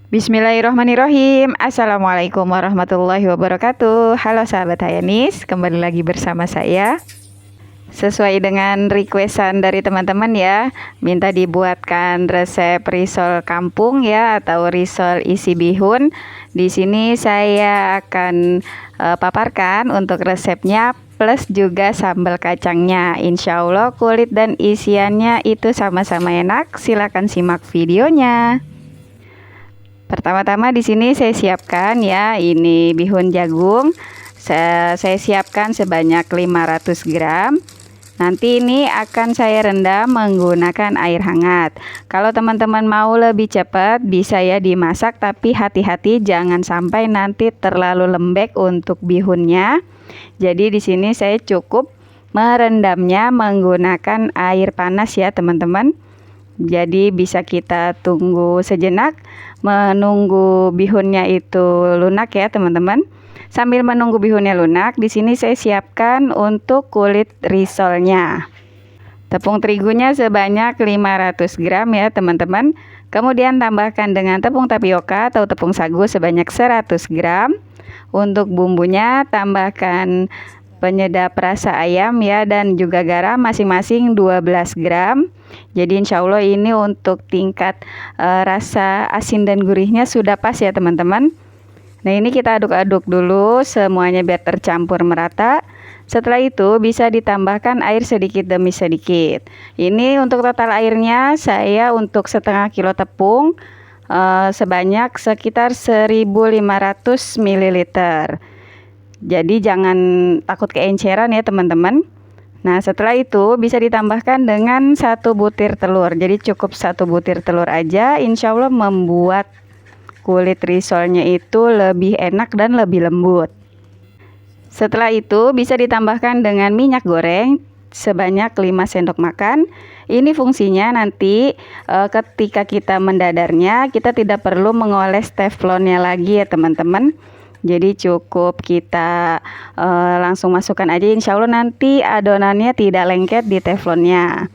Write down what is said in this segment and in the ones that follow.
Bismillahirrahmanirrahim. Assalamualaikum warahmatullahi wabarakatuh. Halo sahabat Hayanis, kembali lagi bersama saya. Sesuai dengan requestan dari teman-teman ya, minta dibuatkan resep risol kampung ya, atau risol isi bihun. Di sini saya akan paparkan untuk resepnya plus juga sambal kacangnya. Insya Allah kulit dan isiannya itu sama-sama enak. Silakan simak videonya. Pertama-tama di sini saya siapkan ya, ini bihun jagung. Saya siapkan sebanyak 500 gram. Nanti ini akan saya rendam menggunakan air hangat. Kalau teman-teman mau lebih cepat bisa ya dimasak, tapi hati-hati jangan sampai nanti terlalu lembek untuk bihunnya. Jadi di sini saya cukup merendamnya menggunakan air panas ya teman-teman. Jadi bisa kita tunggu sejenak menunggu bihunnya itu lunak ya teman-teman. Sambil menunggu bihunnya lunak, di sini saya siapkan untuk kulit risolnya. Tepung terigunya sebanyak 500 gram ya teman-teman. Kemudian tambahkan dengan tepung tapioka atau tepung sagu sebanyak 100 gram. Untuk bumbunya tambahkan penyedap rasa ayam ya, dan juga garam masing-masing 12 gram. Jadi insya Allah ini untuk tingkat rasa asin dan gurihnya sudah pas ya teman-teman. Nah ini kita aduk-aduk dulu semuanya biar tercampur merata. Setelah itu bisa ditambahkan air sedikit demi sedikit. Ini untuk total airnya saya untuk setengah kilo tepung sebanyak sekitar 1500 ml. Jadi jangan takut keenceran ya teman-teman. Nah setelah itu bisa ditambahkan dengan 1 butir telur. Jadi cukup 1 butir telur aja, insya Allah membuat kulit risolnya itu lebih enak dan lebih lembut. Setelah itu bisa ditambahkan dengan minyak goreng sebanyak 5 sendok makan. Ini fungsinya nanti ketika kita mendadarnya kita tidak perlu mengoles teflonnya lagi ya teman-teman. Jadi cukup kita langsung masukkan aja, insya Allah nanti adonannya tidak lengket di teflonnya.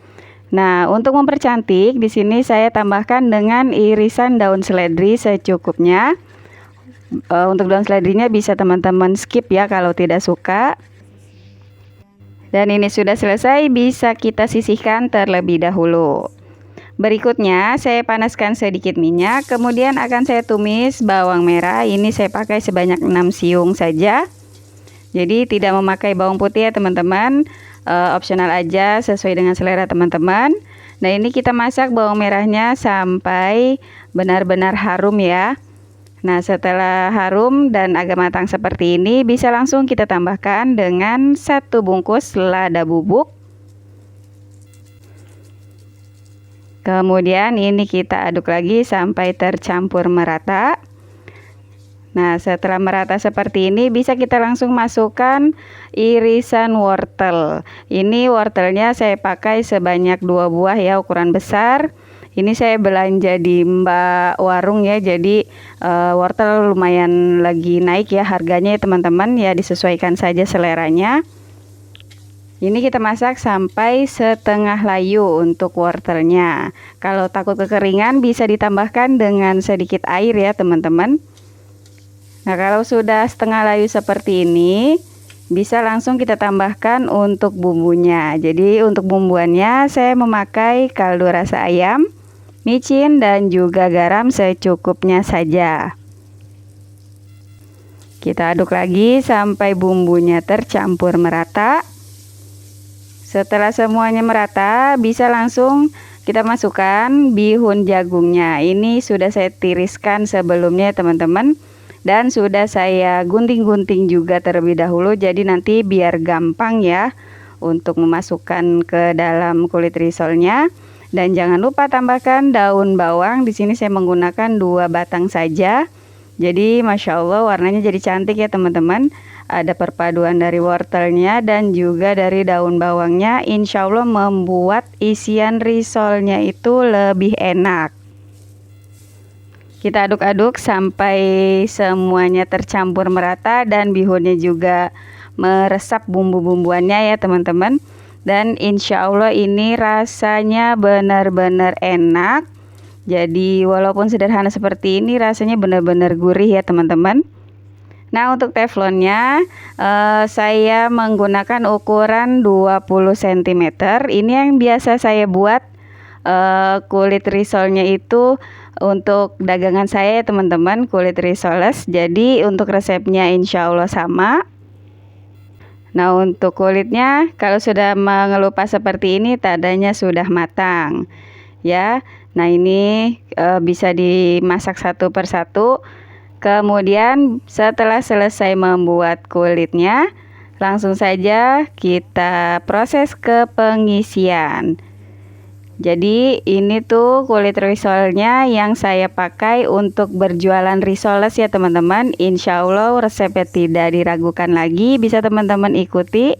Nah untuk mempercantik di sini saya tambahkan dengan irisan daun seledri secukupnya. Untuk daun seledrinya bisa teman-teman skip ya kalau tidak suka. Dan ini sudah selesai, bisa kita sisihkan terlebih dahulu. Berikutnya saya panaskan sedikit minyak, kemudian akan saya tumis bawang merah. Ini saya pakai sebanyak 6 siung saja. Jadi tidak memakai bawang putih ya teman-teman, opsional aja sesuai dengan selera teman-teman. Nah ini kita masak bawang merahnya sampai benar-benar harum ya. Nah setelah harum dan agak matang seperti ini, bisa langsung kita tambahkan dengan 1 bungkus lada bubuk. Kemudian ini kita aduk lagi sampai tercampur merata. Nah setelah merata seperti ini bisa kita langsung masukkan irisan wortel. Ini wortelnya saya pakai sebanyak 2 buah ya, ukuran besar. Ini saya belanja di Mbak Warung ya, jadi wortel lumayan lagi naik ya harganya ya teman-teman, ya disesuaikan saja seleranya. Ini kita masak sampai setengah layu untuk wortelnya. Kalau takut kekeringan bisa ditambahkan dengan sedikit air ya teman-teman. Nah kalau sudah setengah layu seperti ini, bisa langsung kita tambahkan untuk bumbunya. Jadi untuk bumbuannya saya memakai kaldu rasa ayam, micin, dan juga garam secukupnya saja. Kita aduk lagi sampai bumbunya tercampur merata. Setelah semuanya merata, bisa langsung kita masukkan bihun jagungnya. Ini sudah saya tiriskan sebelumnya teman-teman, dan sudah saya gunting-gunting juga terlebih dahulu. Jadi nanti biar gampang ya untuk memasukkan ke dalam kulit risolnya. Dan jangan lupa tambahkan daun bawang. Di sini saya menggunakan 2 batang saja. Jadi masya Allah warnanya jadi cantik ya teman-teman. Ada perpaduan dari wortelnya dan juga dari daun bawangnya, insya Allah membuat isian risolnya itu lebih enak. Kita aduk-aduk sampai semuanya tercampur merata dan bihunnya juga meresap bumbu-bumbuannya ya teman-teman. Dan insya Allah ini rasanya benar-benar enak. Jadi walaupun sederhana seperti ini, rasanya benar-benar gurih ya teman-teman. Nah, untuk teflonnya saya menggunakan ukuran 20 cm. Ini yang biasa saya buat kulit risolnya itu untuk dagangan saya ya teman-teman, kulit risoles. Jadi untuk resepnya insya Allah sama. Nah, untuk kulitnya kalau sudah mengelupas seperti ini tandanya sudah matang ya. Nah, ini bisa dimasak satu persatu. Kemudian setelah selesai membuat kulitnya, langsung saja kita proses ke pengisian. Jadi ini tuh kulit risolnya yang saya pakai untuk berjualan risoles ya teman-teman. Insya Allah resepnya tidak diragukan lagi, bisa teman-teman ikuti.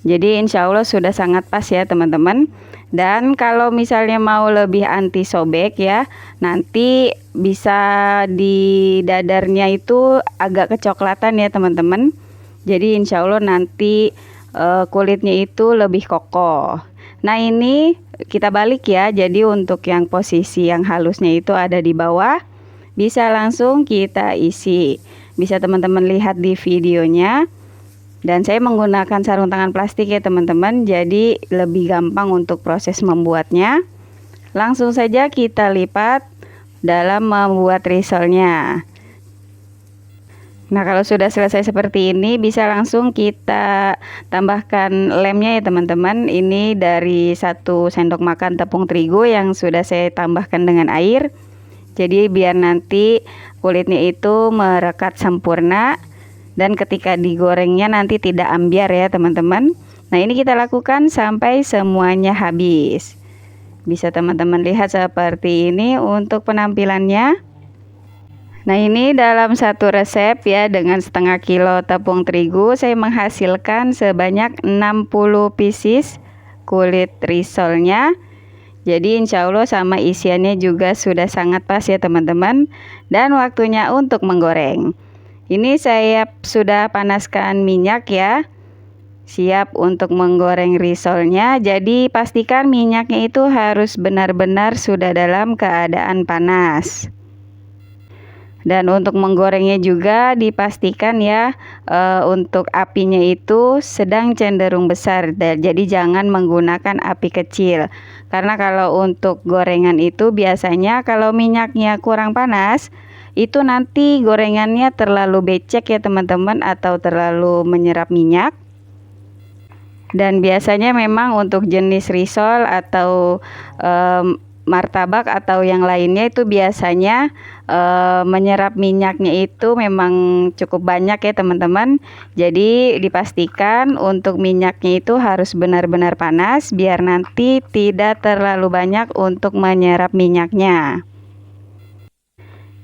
Jadi insya Allah sudah sangat pas ya teman-teman. Dan kalau misalnya mau lebih anti sobek ya, nanti bisa di dadarnya itu agak kecoklatan ya teman-teman. Jadi insya Allah nanti kulitnya itu lebih kokoh. Nah, ini kita balik ya. Jadi untuk yang posisi yang halusnya itu ada di bawah, bisa langsung kita isi. Bisa teman-teman lihat di videonya. Dan saya menggunakan sarung tangan plastik ya teman-teman, jadi lebih gampang untuk proses membuatnya. Langsung saja kita lipat dalam membuat risolnya. Nah, kalau sudah selesai seperti ini, bisa langsung kita tambahkan lemnya ya teman-teman. Ini dari 1 sendok makan tepung terigu yang sudah saya tambahkan dengan air. Jadi biar nanti kulitnya itu merekat sempurna. Dan ketika digorengnya nanti tidak ambiar ya teman-teman. Nah, ini kita lakukan sampai semuanya habis. Bisa teman-teman lihat seperti ini untuk penampilannya. Nah, ini dalam satu resep ya, dengan setengah kilo tepung terigu saya menghasilkan sebanyak 60 pieces kulit risolnya. Jadi insya Allah sama isiannya juga sudah sangat pas ya teman-teman. Dan waktunya untuk menggoreng. Ini saya sudah panaskan minyak ya, siap untuk menggoreng risolnya. Jadi pastikan minyaknya itu harus benar-benar sudah dalam keadaan panas. Dan untuk menggorengnya juga dipastikan ya, untuk apinya itu sedang cenderung besar. Jadi jangan menggunakan api kecil. Karena kalau untuk gorengan itu biasanya kalau minyaknya kurang panas, itu nanti gorengannya terlalu becek ya teman-teman, atau terlalu menyerap minyak. Dan biasanya memang untuk jenis risol atau martabak atau yang lainnya itu biasanya menyerap minyaknya itu memang cukup banyak ya teman-teman. Jadi dipastikan untuk minyaknya itu harus benar-benar panas biar nanti tidak terlalu banyak untuk menyerap minyaknya.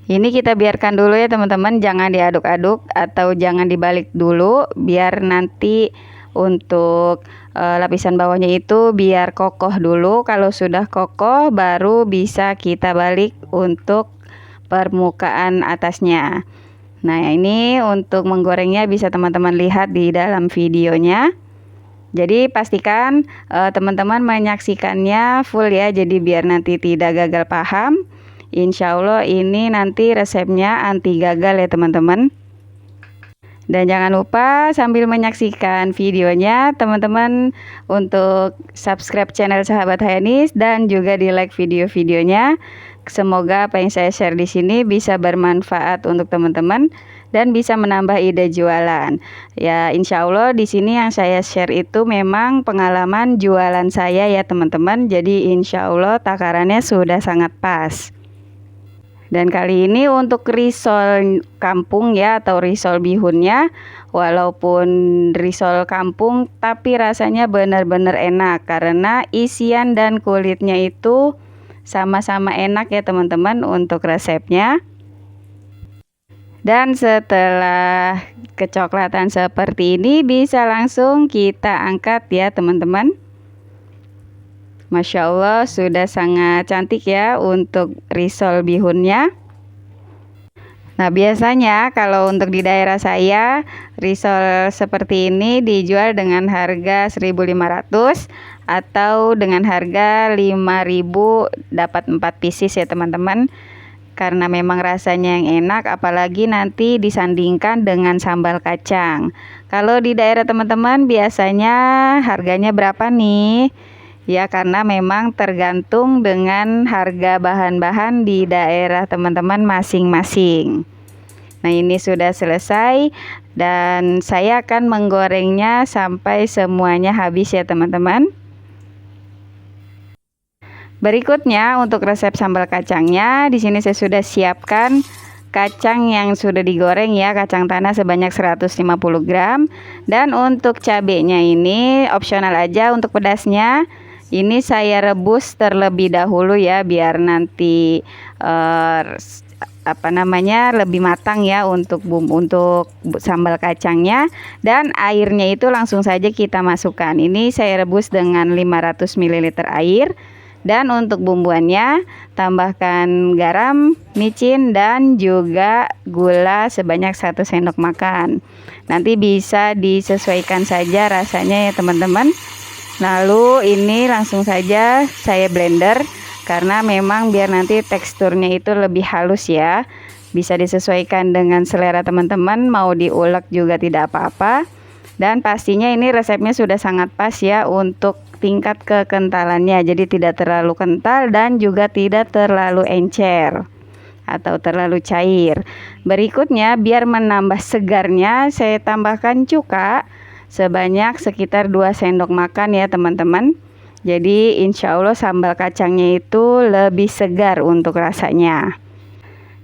Ini kita biarkan dulu ya teman-teman, jangan diaduk-aduk atau jangan dibalik dulu, biar nanti untuk lapisan bawahnya itu biar kokoh dulu. Kalau sudah kokoh baru bisa kita balik untuk permukaan atasnya. Nah, ini untuk menggorengnya bisa teman-teman lihat di dalam videonya. Jadi pastikan teman-teman menyaksikannya full ya, jadi biar nanti tidak gagal paham. Insya Allah ini nanti resepnya anti gagal ya teman-teman. Dan jangan lupa sambil menyaksikan videonya teman-teman untuk subscribe channel Sahabat Hayanis dan juga di like video-videonya. Semoga apa yang saya share di sini bisa bermanfaat untuk teman-teman dan bisa menambah ide jualan. Ya, insya Allah di sini yang saya share itu memang pengalaman jualan saya ya teman-teman. Jadi insya Allah takarannya sudah sangat pas. Dan kali ini untuk risol kampung ya, atau risol bihunnya, walaupun risol kampung tapi rasanya benar-benar enak karena isian dan kulitnya itu sama-sama enak ya teman-teman untuk resepnya. Dan setelah kecoklatan seperti ini bisa langsung kita angkat ya teman-teman. Masya Allah sudah sangat cantik ya untuk risol bihunnya. Nah, biasanya kalau untuk di daerah saya risol seperti ini dijual dengan harga 1.500. atau dengan harga 5.000 dapat 4 pieces ya teman-teman. Karena memang rasanya yang enak, apalagi nanti disandingkan dengan sambal kacang. Kalau di daerah teman-teman biasanya harganya berapa nih? Ya, karena memang tergantung dengan harga bahan-bahan di daerah teman-teman masing-masing. Nah, ini sudah selesai dan saya akan menggorengnya sampai semuanya habis ya teman-teman. Berikutnya untuk resep sambal kacangnya, di sini saya sudah siapkan kacang yang sudah digoreng ya, kacang tanah sebanyak 150 gram. Dan untuk cabenya ini opsional aja untuk pedasnya. Ini saya rebus terlebih dahulu ya, biar nanti lebih matang ya untuk sambal kacangnya. Dan airnya itu langsung saja kita masukkan. Ini saya rebus dengan 500 ml air. Dan untuk bumbuannya tambahkan garam, micin, dan juga gula sebanyak 1 sendok makan. Nanti bisa disesuaikan saja rasanya ya teman-teman. Lalu ini langsung saja saya blender, karena memang biar nanti teksturnya itu lebih halus ya. Bisa disesuaikan dengan selera teman-teman, mau diulek juga tidak apa-apa. Dan pastinya ini resepnya sudah sangat pas ya untuk tingkat kekentalannya, jadi tidak terlalu kental dan juga tidak terlalu encer atau terlalu cair. Berikutnya biar menambah segarnya saya tambahkan cuka sebanyak sekitar 2 sendok makan ya teman-teman. Jadi insya Allah sambal kacangnya itu lebih segar untuk rasanya.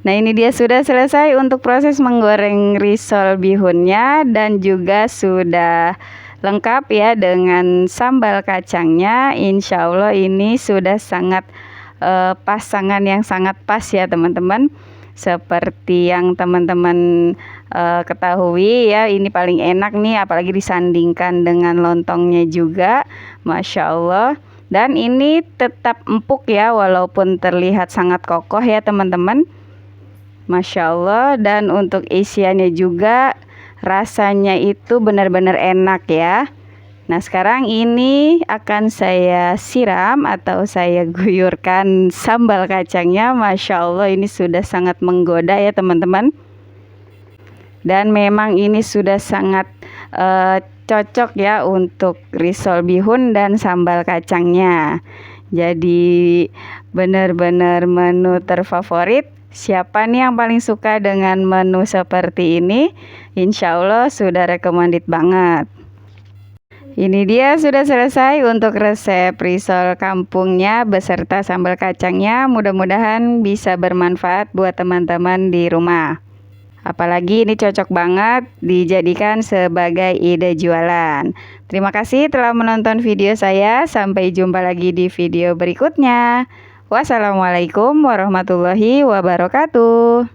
Nah, ini dia sudah selesai untuk proses menggoreng risol bihunnya dan juga sudah lengkap ya dengan sambal kacangnya. Insya Allah ini sudah sangat pasangan yang sangat pas ya teman-teman. Seperti yang teman-teman ketahui ya, ini paling enak nih, apalagi disandingkan dengan lontongnya juga, Masya Allah. Dan ini tetap empuk ya, walaupun terlihat sangat kokoh ya teman-teman, Masya Allah. Dan untuk isiannya juga rasanya itu benar-benar enak ya. Nah, sekarang ini akan saya siram atau saya guyurkan sambal kacangnya. Masya Allah, ini sudah sangat menggoda ya teman-teman. Dan memang ini sudah sangat cocok ya untuk risol bihun dan sambal kacangnya. Jadi benar-benar menu terfavorit. Siapa nih yang paling suka dengan menu seperti ini? Insya Allah sudah recommended banget. Ini dia sudah selesai untuk resep risol kampungnya beserta sambal kacangnya. Mudah-mudahan bisa bermanfaat buat teman-teman di rumah. Apalagi ini cocok banget dijadikan sebagai ide jualan. Terima kasih telah menonton video saya. Sampai jumpa lagi di video berikutnya. Wassalamualaikum warahmatullahi wabarakatuh.